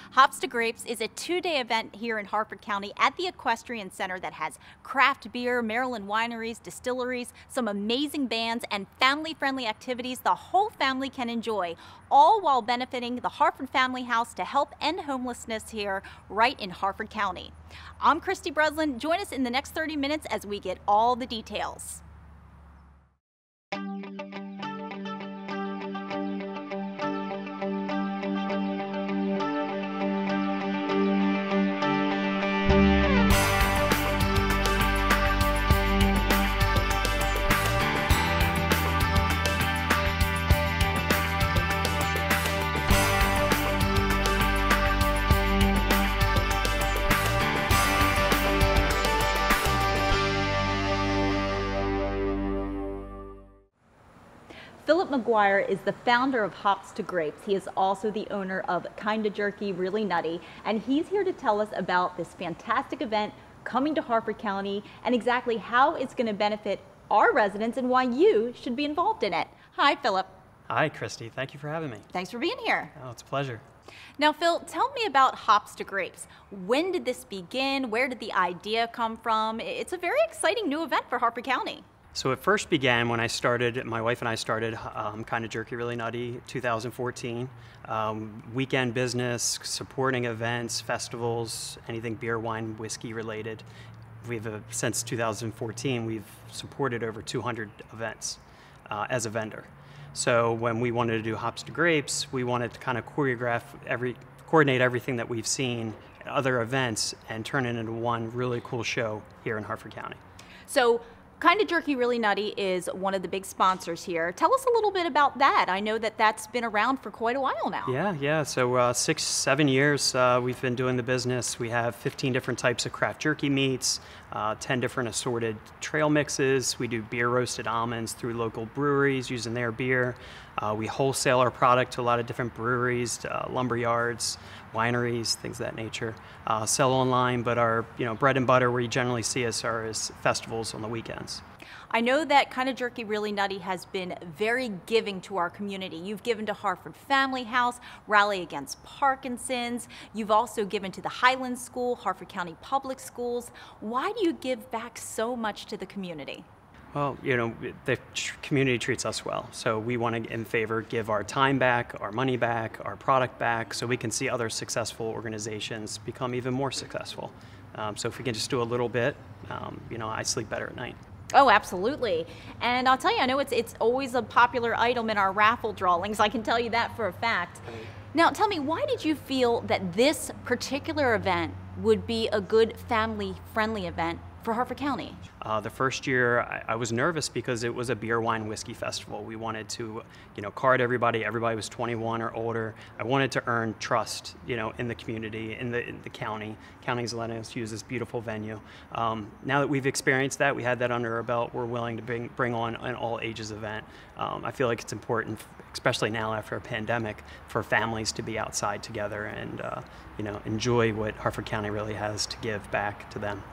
Hops to Grapes is a two-day event here in Harford County at the Equestrian Center that has craft beer, Maryland wineries, distilleries, some amazing bands, and family-friendly activities the whole family can enjoy, all while benefiting the Harford Family House to help end homelessness here right in Harford County. I'm Christy Breslin. Join us in the next 30 minutes as we get all the details. Mcguire is the founder of Hops to Grapes. He is also the owner of Kinda Jerky, Really Nutty, and he's here to tell us about this fantastic event coming to Harford County and exactly how it's going to benefit our residents and why you should be involved in it. Hi, Philip. Hi, Christy. Thank you for having me. Thanks for being here. Oh, it's a pleasure. Now, Phil, tell me about Hops to Grapes. When did this begin? Where did the idea come from? It's a very exciting new event for Harford County. So it first began when my wife and I started Kinda Jerky, Really Nutty, 2014. Weekend business, supporting events, festivals, anything beer, wine, whiskey related. Since 2014, we've supported over 200 events as a vendor. So when we wanted to do Hops to Grapes, we wanted to kind of coordinate everything that we've seen at other events and turn it into one really cool show here in Harford County. So Kinda Jerky, Really Nutty is one of the big sponsors here. Tell us a little bit about that. I know that that's been around for quite a while now. Yeah. So 6, 7 years we've been doing the business. We have 15 different types of craft jerky meats, 10 different assorted trail mixes. We do beer roasted almonds through local breweries using their beer. We wholesale our product to a lot of different breweries, lumber yards, wineries, things of that nature. Sell online, but our bread and butter where you generally see us is festivals on the weekends. I know that Kinda Jerky, Really Nutty has been very giving to our community. You've given to Harford Family House, Rally Against Parkinson's. You've also given to the Highland School, Harford County Public Schools. Why do you give back so much to the community? Well, the community treats us well, so we want to, in favor, give our time back, our money back, our product back, so we can see other successful organizations become even more successful. So if we can just do a little bit, I sleep better at night. Oh, absolutely. And I'll tell you, I know it's always a popular item in our raffle drawings. I can tell you that for a fact. Now, tell me, why did you feel that this particular event would be a good family-friendly event for Harford County? The first year I was nervous because it was a beer, wine, whiskey festival. We wanted to, card everybody. Everybody was 21 or older. I wanted to earn trust, in the community, in the county. County's letting us use this beautiful venue. Now that we've experienced that, we had that under our belt, we're willing to bring on an all ages event. I feel like it's important, especially now after a pandemic, for families to be outside together and, enjoy what Harford County really has to give back to them.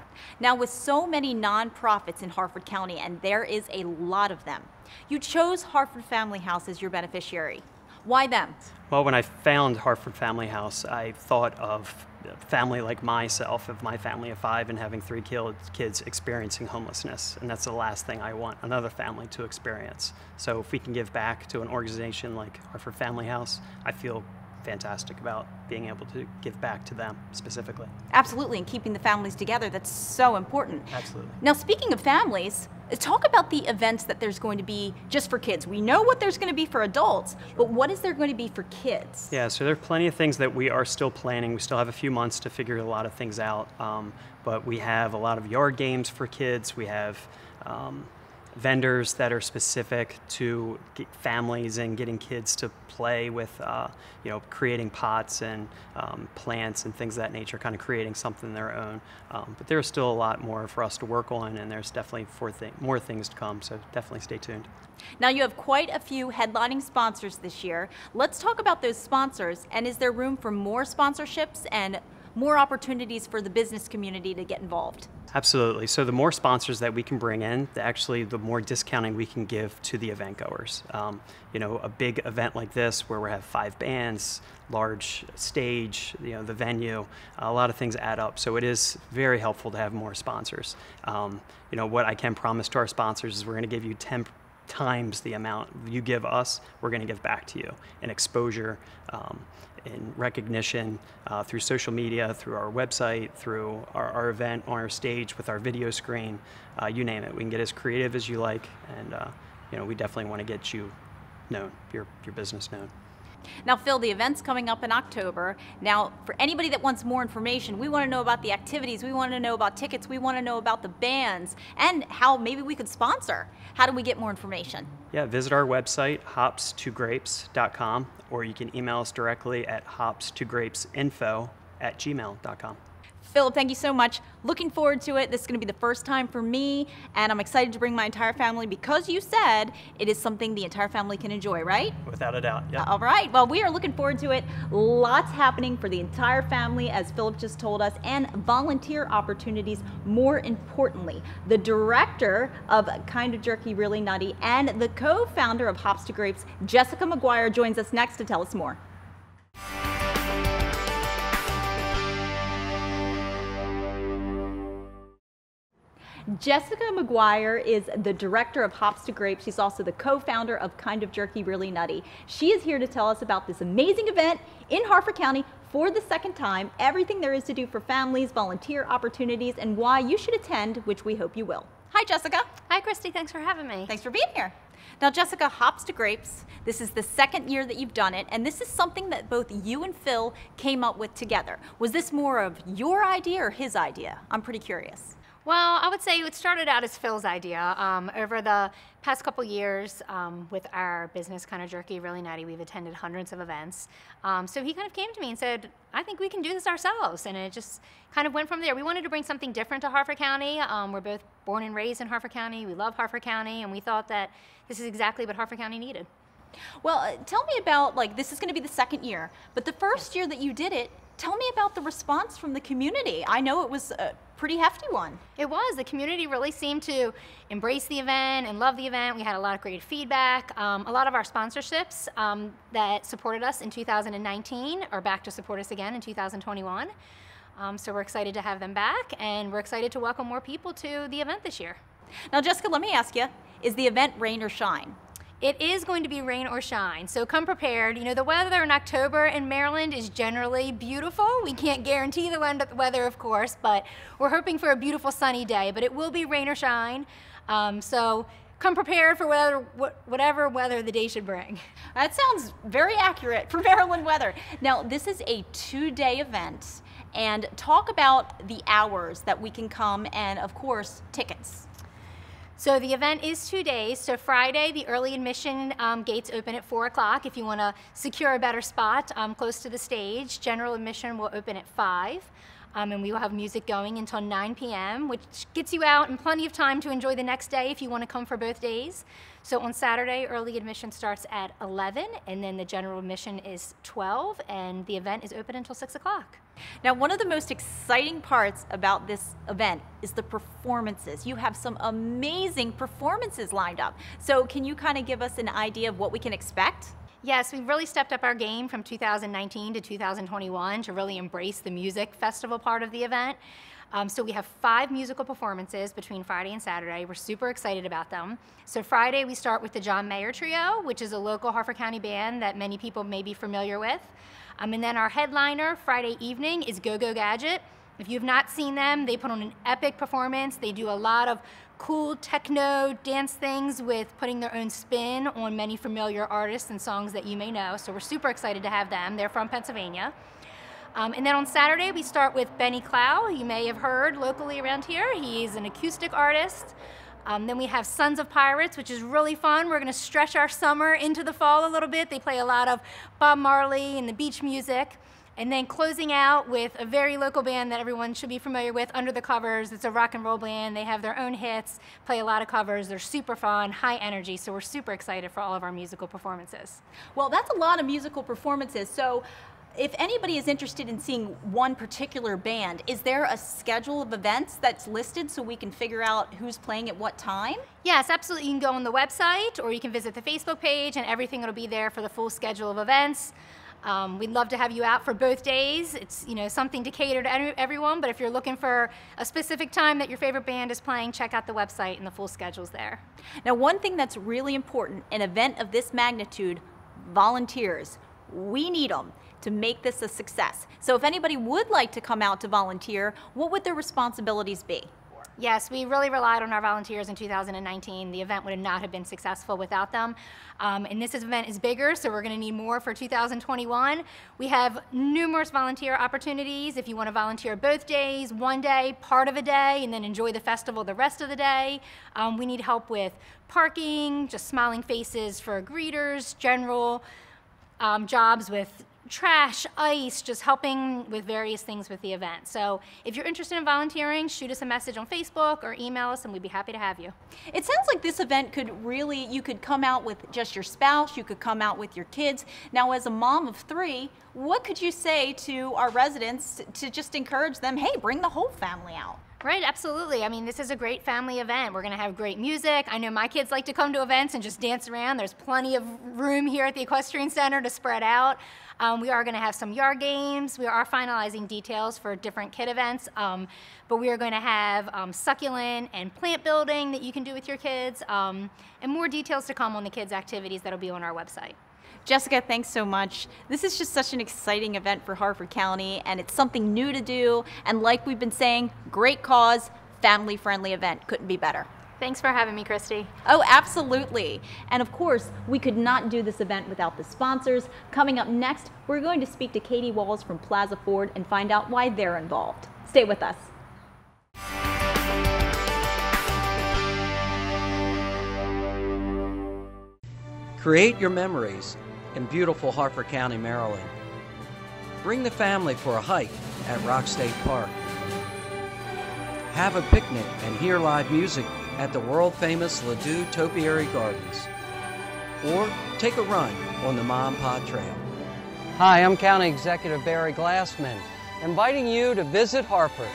Now, with so many nonprofits in Harford County, and there is a lot of them, you chose Harford Family House as your beneficiary. Why them? Well, when I found Harford Family House, I thought of a family like myself, of my family of 5 and having 3 kids experiencing homelessness. And that's the last thing I want another family to experience. So if we can give back to an organization like Harford Family House, I feel fantastic about being able to give back to them specifically. Absolutely, and keeping the families together, that's so important. Absolutely. Now, speaking of families, talk about the events that there's going to be just for kids. We know what there's going to be for adults, but what is there going to be for kids? Yeah, so there are plenty of things that we are still planning. We still have a few months to figure a lot of things out, but we have a lot of yard games for kids. We have vendors that are specific to families and getting kids to play with, creating pots and plants and things of that nature, kind of creating something their own. But there's still a lot more for us to work on, and there's definitely more things to come, so definitely stay tuned. Now, you have quite a few headlining sponsors this year. Let's talk about those sponsors, and is there room for more sponsorships and more opportunities for the business community to get involved. Absolutely. So the more sponsors that we can bring in, the more discounting we can give to the event goers. A big event like this where we have 5 bands, large stage, the venue, a lot of things add up. So it is very helpful to have more sponsors. What I can promise to our sponsors is we're going to give you 10 times the amount you give us, we're going to give back to you in exposure, in recognition, through social media, through our website, through our event on our stage with our video screen, you name it. We can get as creative as you like, and we definitely want to get you known, your business known. Now, Phil, the event's coming up in October. Now, for anybody that wants more information, we want to know about the activities, we want to know about tickets, we want to know about the bands, and how maybe we could sponsor. How do we get more information? Yeah, visit our website, hopstograpes.com, or you can email us directly at hopstograpes.info@gmail.com. Philip, thank you so much. Looking forward to it. This is going to be the first time for me, and I'm excited to bring my entire family because you said it is something the entire family can enjoy, right? Without a doubt, yeah. All right, well, we are looking forward to it. Lots happening for the entire family, as Philip just told us, and volunteer opportunities, more importantly. The director of Kind of Jerky, Really Nutty, and the co-founder of Hops to Grapes, Jessica Mcguire, joins us next to tell us more. Jessica Mcguire is the director of Hops to Grapes. She's also the co-founder of Kind of Jerky, Really Nutty. She is here to tell us about this amazing event in Harford County for the second time, everything there is to do for families, volunteer opportunities, and why you should attend, which we hope you will. Hi, Jessica. Hi, Christy. Thanks for having me. Thanks for being here. Now, Jessica, Hops to Grapes, this is the second year that you've done it, and this is something that both you and Phil came up with together. Was this more of your idea or his idea? I'm pretty curious. Well, I would say it started out as Phil's idea. Over the past couple years with our business, Kind of Jerky, Really Nutty, we've attended hundreds of events. So he kind of came to me and said, I think we can do this ourselves. And it just kind of went from there. We wanted to bring something different to Harford County. We're both born and raised in Harford County. We love Harford County, and we thought that this is exactly what Harford County needed. Well, tell me about, this is going to be the second year, but the first year that you did it, tell me about the response from the community. I know it was a pretty hefty one. It was. The community really seemed to embrace the event and love the event. We had a lot of great feedback. A lot of our sponsorships that supported us in 2019 are back to support us again in 2021. So we're excited to have them back, and we're excited to welcome more people to the event this year. Now, Jessica, let me ask you, is the event rain or shine? It is going to be rain or shine, so come prepared. You know, the weather in October in Maryland is generally beautiful. We can't guarantee the weather, of course, but we're hoping for a beautiful sunny day, but it will be rain or shine. So come prepared for whatever weather the day should bring. That sounds very accurate for Maryland weather. Now, this is a 2-day event, and talk about the hours that we can come and, of course, tickets. So the event is 2 days. So Friday, the early admission gates open at 4 o'clock if you want to secure a better spot close to the stage. General admission will open at 5. And we will have music going until 9 p.m., which gets you out and plenty of time to enjoy the next day if you want to come for both days. So on Saturday, early admission starts at 11, and then the general admission is 12, and the event is open until 6 o'clock. Now, one of the most exciting parts about this event is the performances. You have some amazing performances lined up. So can you kind of give us an idea of what we can expect? Yes, we've really stepped up our game from 2019 to 2021 to really embrace the music festival part of the event. So we have 5 musical performances between Friday and Saturday. We're super excited about them. So Friday we start with the John Mayer Trio, which is a local Harford County band that many people may be familiar with. And then our headliner Friday evening is Go Go Gadget. If you've not seen them, they put on an epic performance. They do a lot of cool techno dance things with putting their own spin on many familiar artists and songs that you may know. So we're super excited to have them. They're from Pennsylvania. And then on Saturday, we start with Benny Clow, you may have heard locally around here. He's an acoustic artist. Then we have Sons of Pirates, which is really fun. We're going to stretch our summer into the fall a little bit. They play a lot of Bob Marley and the beach music. And then closing out with a very local band that everyone should be familiar with, Under the Covers. It's a rock and roll band. They have their own hits, play a lot of covers. They're super fun, high energy, so we're super excited for all of our musical performances. Well, that's a lot of musical performances. So if anybody is interested in seeing one particular band, is there a schedule of events that's listed so we can figure out who's playing at what time? Yes, absolutely. You can go on the website or you can visit the Facebook page and everything will be there for the full schedule of events. We'd love to have you out for both days. It's something to cater to everyone, but if you're looking for a specific time that your favorite band is playing, check out the website and the full schedule's there. Now, one thing that's really important, an event of this magnitude, volunteers. We need them to make this a success. So if anybody would like to come out to volunteer, what would their responsibilities be? Yes, we really relied on our volunteers in 2019. The event would not have been successful without them. And this event is bigger, so we're going to need more for 2021. We have numerous volunteer opportunities. If you want to volunteer both days, one day, part of a day, and then enjoy the festival the rest of the day. We need help with parking, just smiling faces for greeters, general jobs with trash, ice, just helping with various things with the event. So if you're interested in volunteering, shoot us a message on Facebook or email us and we'd be happy to have you. It sounds like this event could really, you could come out with just your spouse, you could come out with your kids. Now, as a mom of 3, what could you say to our residents to just encourage them, hey, bring the whole family out? Right, absolutely. I mean, this is a great family event. We're going to have great music. I know my kids like to come to events and just dance around. There's plenty of room here at the Equestrian Center to spread out. We are going to have some yard games. We are finalizing details for different kid events, but we are going to have succulent and plant building that you can do with your kids, and more details to come on the kids' activities that will be on our website. Jessica, thanks so much. This is just such an exciting event for Harford County, and it's something new to do, and like we've been saying, great cause, family-friendly event. Couldn't be better. Thanks for having me, Christy. Oh, absolutely. And of course, we could not do this event without the sponsors. Coming up next, we're going to speak to Katie Walls from Plaza Ford and find out why they're involved. Stay with us. Create your memories in beautiful Harford County, Maryland. Bring the family for a hike at Rock State Park. Have a picnic and hear live music at the world-famous Ladue Topiary Gardens. Or take a run on the Mom Pod Trail. Hi, I'm County Executive Barry Glassman, inviting you to visit Harford.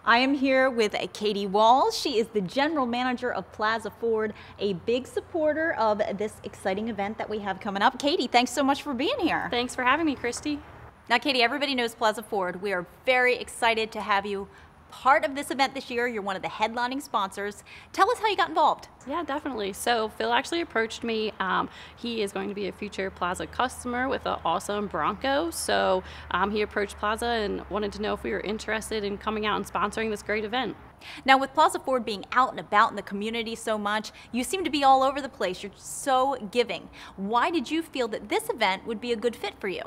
I am here with Katie Walls. She is the general manager of Plaza Ford, a big supporter of this exciting event that we have coming up. Katie, thanks so much for being here. Thanks for having me, Christy. Now, Katie, everybody knows Plaza Ford. We are very excited to have you part of this event this year. You're one of the headlining sponsors. Tell us how you got involved. Yeah, definitely. So Phil actually approached me. He is going to be a future Plaza customer with an awesome Bronco. So he approached Plaza and wanted to know if we were interested in coming out and sponsoring this great event. Now, with Plaza Ford being out and about in the community so much, you seem to be all over the place. You're so giving. Why did you feel that this event would be a good fit for you?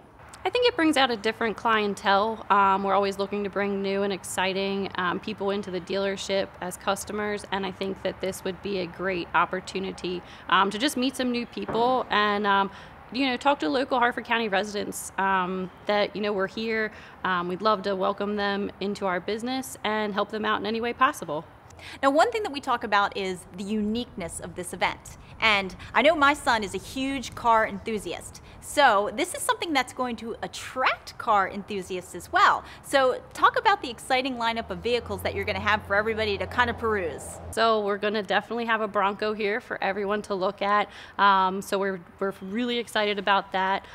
I think it brings out a different clientele. We're always looking to bring new and exciting people into the dealership as customers, and I think that this would be a great opportunity to just meet some new people and talk to local Harford County residents that we're here. We'd love to welcome them into our business and help them out in any way possible. Now, one thing that we talk about is the uniqueness of this event. And I know my son is a huge car enthusiast. So this is something that's going to attract car enthusiasts as well. So talk about the exciting lineup of vehicles that you're going to have for everybody to kind of peruse. So we're going to definitely have a Bronco here for everyone to look at. So we're really excited about that.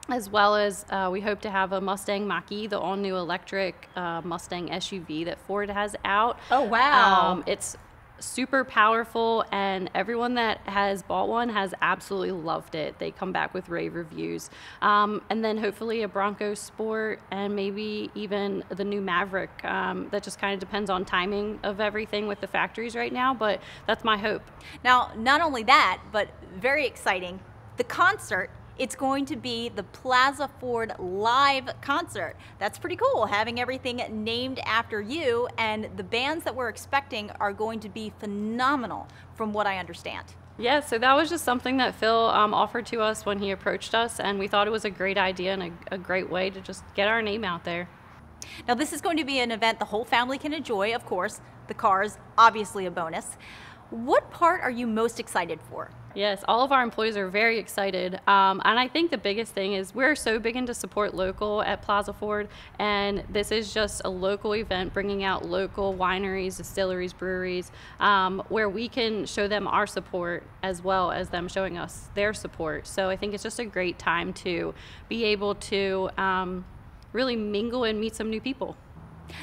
As well as we hope to have a Mustang Mach-E, the all-new electric Mustang SUV that Ford has out. Oh, wow. It's super powerful, and everyone that has bought one has absolutely loved it. They come back with rave reviews. And then hopefully a Bronco Sport and maybe even the new Maverick. That just kind of depends on timing of everything with the factories right now, but that's my hope. Now, not only that, but very exciting, the concert. It's going to be the Plaza Ford live concert. That's pretty cool, having everything named after you, and the bands that we're expecting are going to be phenomenal from what I understand. Yeah, so that was just something that Phil offered to us when he approached us, and we thought it was a great idea and a great way to just get our name out there. Now, this is going to be an event the whole family can enjoy, of course. the cars, obviously a bonus. What part are you most excited for? Yes, all of our employees are very excited. And I think the biggest thing is we're so big into support local at Plaza Ford, and this is just a local event bringing out local wineries, distilleries, breweries, where we can show them our support as well as them showing us their support. So I think it's just a great time to be able to really mingle and meet some new people.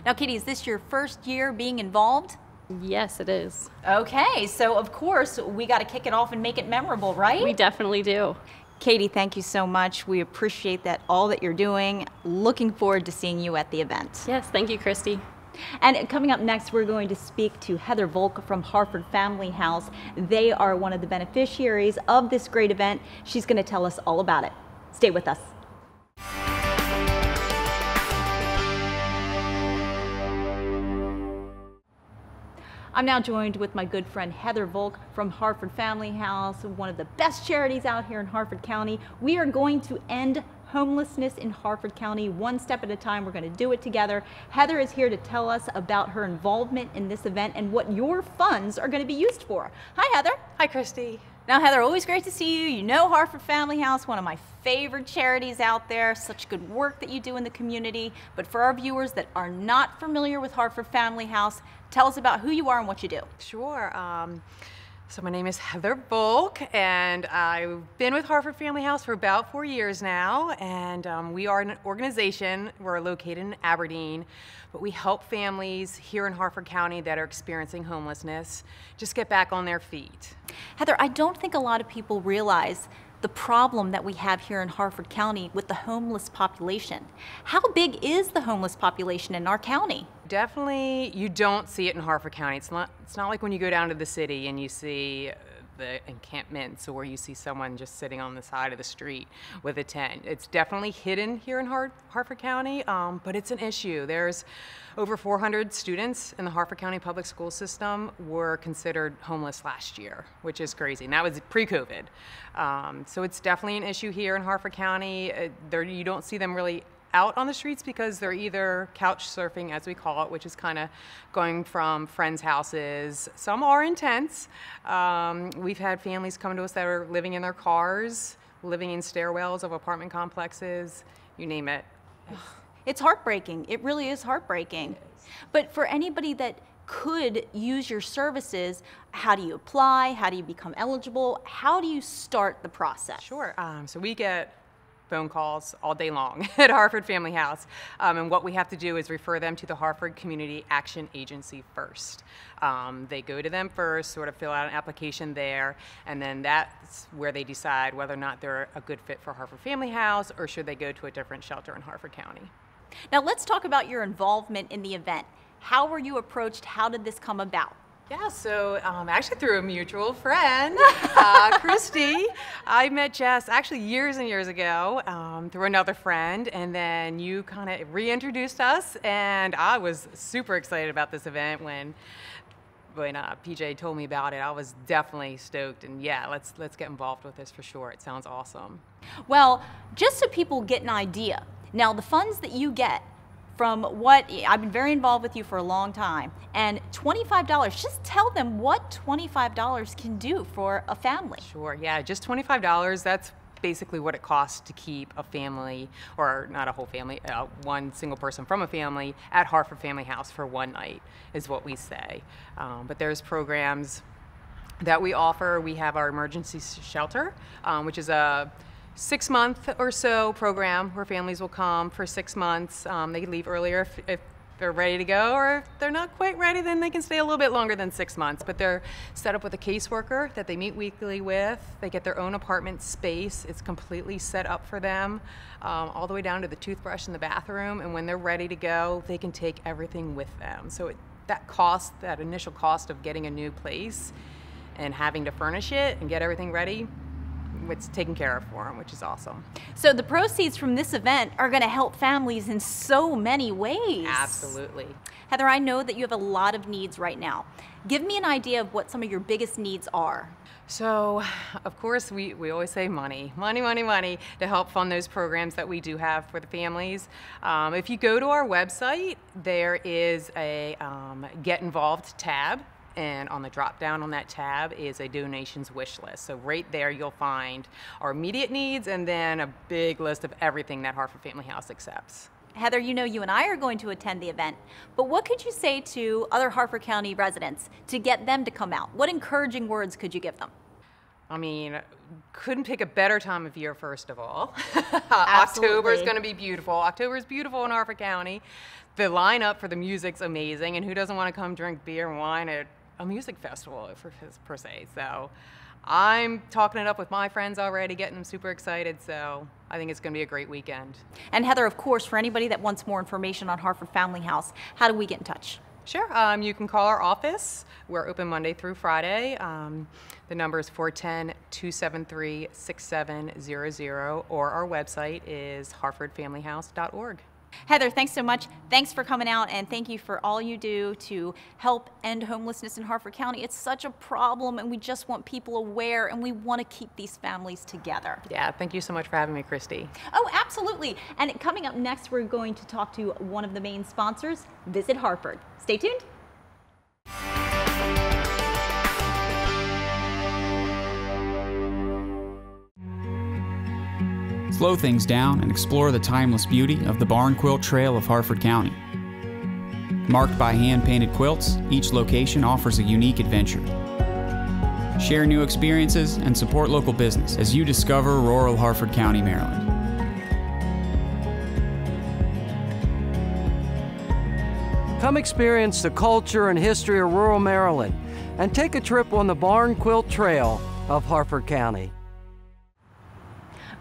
Now, Katie, is this your first year being involved? Yes, it is. Okay, so of course we got to kick it off and make it memorable, right? We definitely do. Katie, thank you so much. We appreciate all that you're doing. Looking forward to seeing you at the event. Yes, thank you, Christy. And coming up next, we're going to speak to Heather Volk from Harford Family House. They are one of the beneficiaries of this great event. She's going to tell us all about it. Stay with us. I'm now joined with my good friend Heather Volk from Harford Family House, one of the best charities out here in Harford County. We are going to end homelessness in Harford County one step at a time. We're going to do it together. Heather is here to tell us about her involvement in this event and what your funds are going to be used for. Hi, Heather. Hi, Christy. Now, Heather, always great to see you. You know Harford Family House, one of my favorite charities out there. Such good work that you do in the community. But for our viewers that are not familiar with Harford Family House, tell us about who you are and what you do. Sure. So my name is Heather Volk, and I've been with Harford Family House for about 4 years now, and we are an organization. We're located in Aberdeen, but we help families here in Harford County that are experiencing homelessness just get back on their feet. Heather, I don't think a lot of people realize the problem that we have here in Harford County with the homeless population. How big is the homeless population in our county? Definitely, you don't see it in Harford County. It's not like when you go down to the city and you see the encampments or you see someone just sitting on the side of the street with a tent. It's definitely hidden here in Harford County, but it's an issue. There's over 400 students in the Harford County public school system were considered homeless last year, which is crazy. And that was pre-COVID. So it's definitely an issue here in Harford County. You don't see them really out on the streets because they're either couch surfing, as we call it, which is kind of going from friends' houses. Some are in tents. We've had families come to us that are living in their cars, living in stairwells of apartment complexes, you name it. It's heartbreaking. It really is heartbreaking. But for anybody that could use your services, how do you apply? How do you become eligible? How do you start the process? Sure. So we get phone calls all day long at Harford Family House. And what we have to do is refer them to the Harford Community Action Agency first. They go to them first, sort of fill out an application there, and then that's where they decide whether or not they're a good fit for Harford Family House or should they go to a different shelter in Harford County. Now let's talk about your involvement in the event. How were you approached? How did this come about? Yeah, so actually through a mutual friend, Christy. I met Jess actually years and years ago through another friend, and then you kind of reintroduced us, and I was super excited about this event when PJ told me about it. I was definitely stoked, and yeah, let's get involved with this for sure. It sounds awesome. Well, just so people get an idea, now the funds that you get from what, I've been very involved with you for a long time, and $25, just tell them what $25 can do for a family. Sure, yeah, just $25, that's basically what it costs to keep a family, or not a whole family, one single person from a family at Harford Family House for one night, is what we say. But there's programs that we offer. We have our emergency shelter, which is a 6-month or so program where families will come for 6 months. They can leave earlier if they're ready to go, or if they're not quite ready, then they can stay a little bit longer than 6 months. But they're set up with a caseworker that they meet weekly with. They get their own apartment space. It's completely set up for them, all the way down to the toothbrush in the bathroom. And when they're ready to go, they can take everything with them. So that initial cost of getting a new place and having to furnish it and get everything ready, it's taken care of for them, which is awesome. So the proceeds from this event are going to help families in so many ways. Absolutely. Heather, I know that you have a lot of needs right now. Give me an idea of what some of your biggest needs are. So, of course, we always say money to help fund those programs that we do have for the families. If you go to our website, there is a Get Involved tab, and on the drop down on that tab is a donations wish list. So right there you'll find our immediate needs and then a big list of everything that Harford Family House accepts. Heather, you know you and I are going to attend the event, but what could you say to other Harford County residents to get them to come out? What encouraging words could you give them? I mean, couldn't pick a better time of year, first of all. Absolutely. October is going to be beautiful. October is beautiful in Harford County. The lineup for the music's amazing, and who doesn't want to come drink beer and wine at a music festival per se? So I'm talking it up with my friends already, getting them super excited, so I think it's going to be a great weekend. And Heather, of course, for anybody that wants more information on Harford Family House, how do we get in touch? Sure. You can call our office. We're open Monday through Friday. The number is 410-273-6700, or our website is harfordfamilyhouse.org. Heather, thanks so much. Thanks for coming out, and thank you for all you do to help end homelessness in Harford County. It's such a problem, and we just want people aware, and we want to keep these families together. Yeah, thank you so much for having me, Christy. Oh, absolutely. And coming up next, we're going to talk to one of the main sponsors, Visit Harford. Stay tuned. Slow things down and explore the timeless beauty of the Barn Quilt Trail of Harford County. Marked by hand-painted quilts, each location offers a unique adventure. Share new experiences and support local business as you discover rural Harford County, Maryland. Come experience the culture and history of rural Maryland and take a trip on the Barn Quilt Trail of Harford County.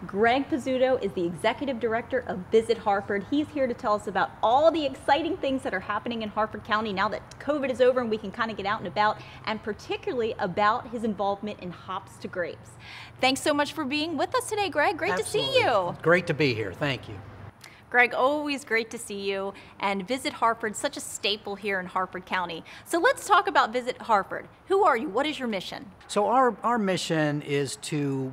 Greg Pizzuto is the Executive Director of Visit Harford. He's here to tell us about all the exciting things that are happening in Harford County now that COVID is over and we can kind of get out and about, and particularly about his involvement in Hops to Grapes. Thanks so much for being with us today, Greg. Great Absolutely. to see you. Great to be here. Thank you. Greg, always great to see you, and Visit Harford, such a staple here in Harford County. So let's talk about Visit Harford. Who are you? What is your mission? So our mission is to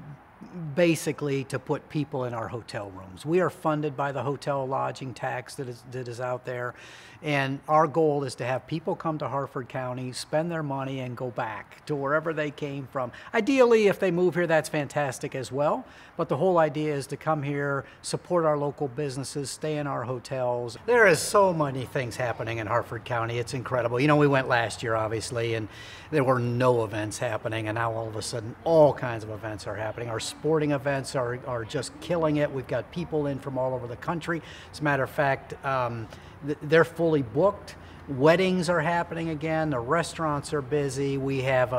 basically to put people in our hotel rooms. We are funded by the hotel lodging tax that is out there, and our goal is to have people come to Harford County, spend their money, and go back to wherever they came from. Ideally, if they move here, that's fantastic as well, but the whole idea is to come here, support our local businesses, stay in our hotels. There is so many things happening in Harford County. It's incredible. You know, we went last year, obviously, and there were no events happening, and now all of a sudden all kinds of events are happening. Our sporting events are just killing it. We've got people in from all over the country. As a matter of fact, they're fully booked. Weddings are happening again. The restaurants are busy. We have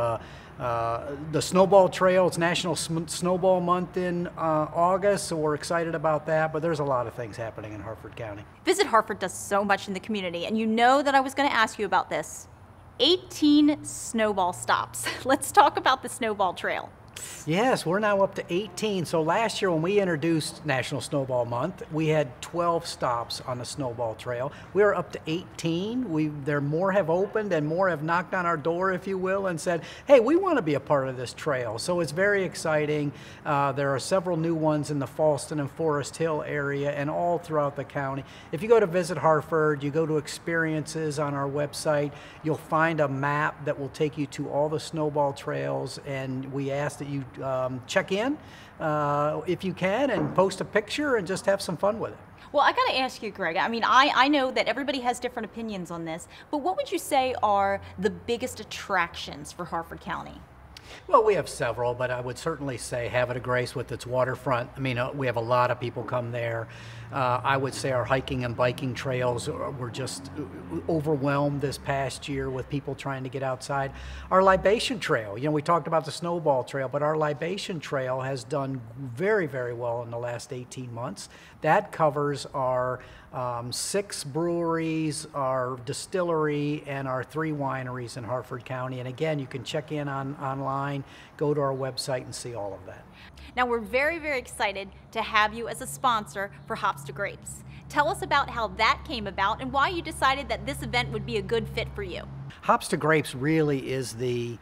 the Snowball Trail. It's National Snowball Month in August, so we're excited about that. But there's a lot of things happening in Harford County. Visit Harford does so much in the community, and you know that I was going to ask you about this. 18 snowball stops. Let's talk about the Snowball Trail. Yes, we're now up to 18. So last year when we introduced National Snowball Month, we had 12 stops on the Snowball Trail. We're up to 18. There more have opened and more have knocked on our door, if you will, and said, hey, we want to be a part of this trail. So it's very exciting. There are several new ones in the Falston and Forest Hill area and all throughout the county. If you go to Visit Harford, you go to experiences on our website, you'll find a map that will take you to all the snowball trails, and we ask that you check in if you can and post a picture and just have some fun with it. Well, I got to ask you, Greg, I mean, I know that everybody has different opinions on this, but what would you say are the biggest attractions for Harford County? Well, we have several, but I would certainly say Havre de Grace with its waterfront. I mean, we have a lot of people come there. I would say our hiking and biking trails were just overwhelmed this past year with people trying to get outside. Our libation trail, you know, we talked about the Snowball Trail, but our libation trail has done very, very well in the last 18 months. That covers our 6 breweries, our distillery, and our 3 wineries in Harford County. And again, you can check in online, go to our website and see all of that. Now we're very, very excited to have you as a sponsor for Hops to Grapes. Tell us about how that came about and why you decided that this event would be a good fit for you. Hops to Grapes really is the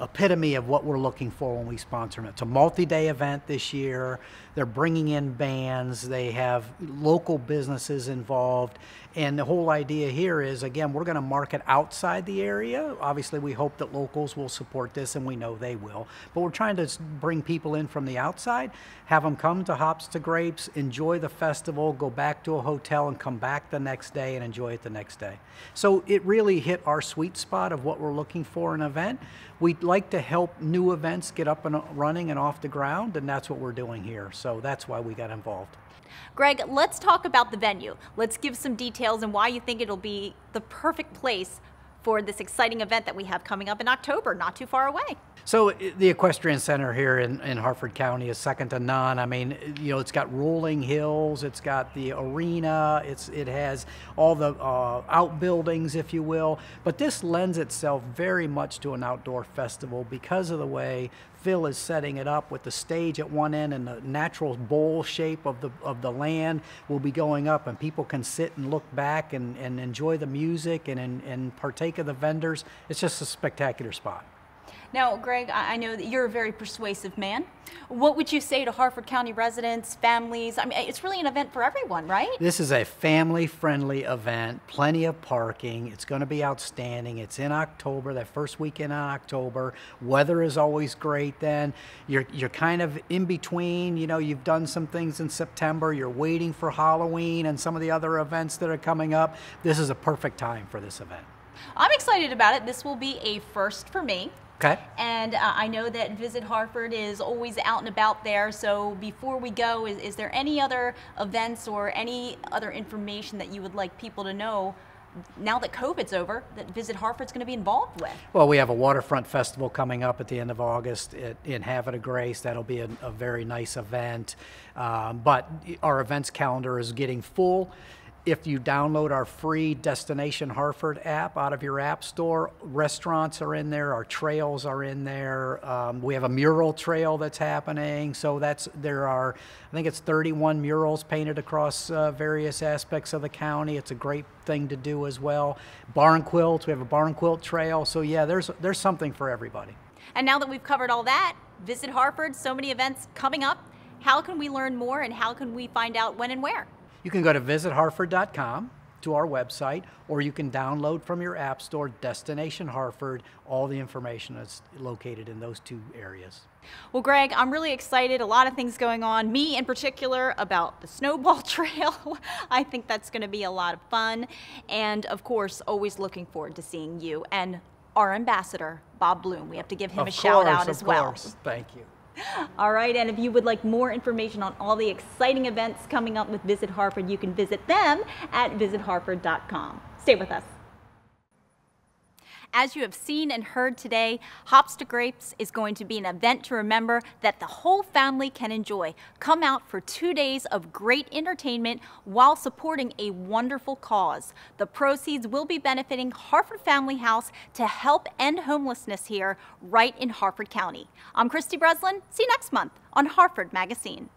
epitome of what we're looking for when we sponsor them. It's a multi-day event this year. They're bringing in bands. They have local businesses involved. And the whole idea here is, again, we're going to market outside the area. Obviously, we hope that locals will support this, and we know they will. But we're trying to bring people in from the outside, have them come to Hops to Grapes, enjoy the festival, go back to a hotel, and come back the next day and enjoy it the next day. So it really hit our sweet spot of what we're looking for in an event. We'd like to help new events get up and running and off the ground, and that's what we're doing here. So that's why we got involved. Greg, let's talk about the venue. Let's give some details and why you think it'll be the perfect place for this exciting event that we have coming up in October, not too far away. So the Equestrian Center here in Harford County is second to none. I mean, you know, it's got rolling hills, it's got the arena, it has all the outbuildings, if you will. But this lends itself very much to an outdoor festival because of the way Phil is setting it up with the stage at one end and the natural bowl shape of the land will be going up, and people can sit and look back and enjoy the music and partake of the vendors. It's just a spectacular spot. Now, Greg, I know that you're a very persuasive man. What would you say to Harford County residents, families? I mean, it's really an event for everyone, right? This is a family-friendly event, plenty of parking. It's going to be outstanding. It's in October, that first weekend in October. Weather is always great then. You're kind of in between. You know, you've done some things in September. You're waiting for Halloween and some of the other events that are coming up. This is a perfect time for this event. I'm excited about it. This will be a first for me. Okay. And I know that Visit Harford is always out and about there. So before we go, is there any other events or any other information that you would like people to know now that COVID's over that Visit Harford's going to be involved with? Well, we have a waterfront festival coming up at the end of August in Havre de Grace. That'll be a very nice event. But our events calendar is getting full. If you download our free Destination Harford app out of your app store, restaurants are in there, our trails are in there. We have a mural trail that's happening. So there are, I think it's 31 murals painted across various aspects of the county. It's a great thing to do as well. Barn quilts, we have a barn quilt trail. So yeah, there's something for everybody. And now that we've covered all that, Visit Harford, so many events coming up. How can we learn more and how can we find out when and where? You can go to visitharford.com to our website, or you can download from your app store Destination Harford. All the information is located in those 2 areas. Well, Greg, I'm really excited. A lot of things going on. Me in particular about the snowball trail. I think that's going to be a lot of fun. And of course, always looking forward to seeing you and our ambassador, Bob Bloom. We have to give him a shout out as well. Of course, thank you. All right, and if you would like more information on all the exciting events coming up with Visit Harford, you can visit them at visitharford.com. Stay with us. As you have seen and heard today, Hops to Grapes is going to be an event to remember that the whole family can enjoy. Come out for 2 days of great entertainment while supporting a wonderful cause. The proceeds will be benefiting Harford Family House to help end homelessness here right in Harford County. I'm Christy Breslin. See you next month on Harford MagaScene.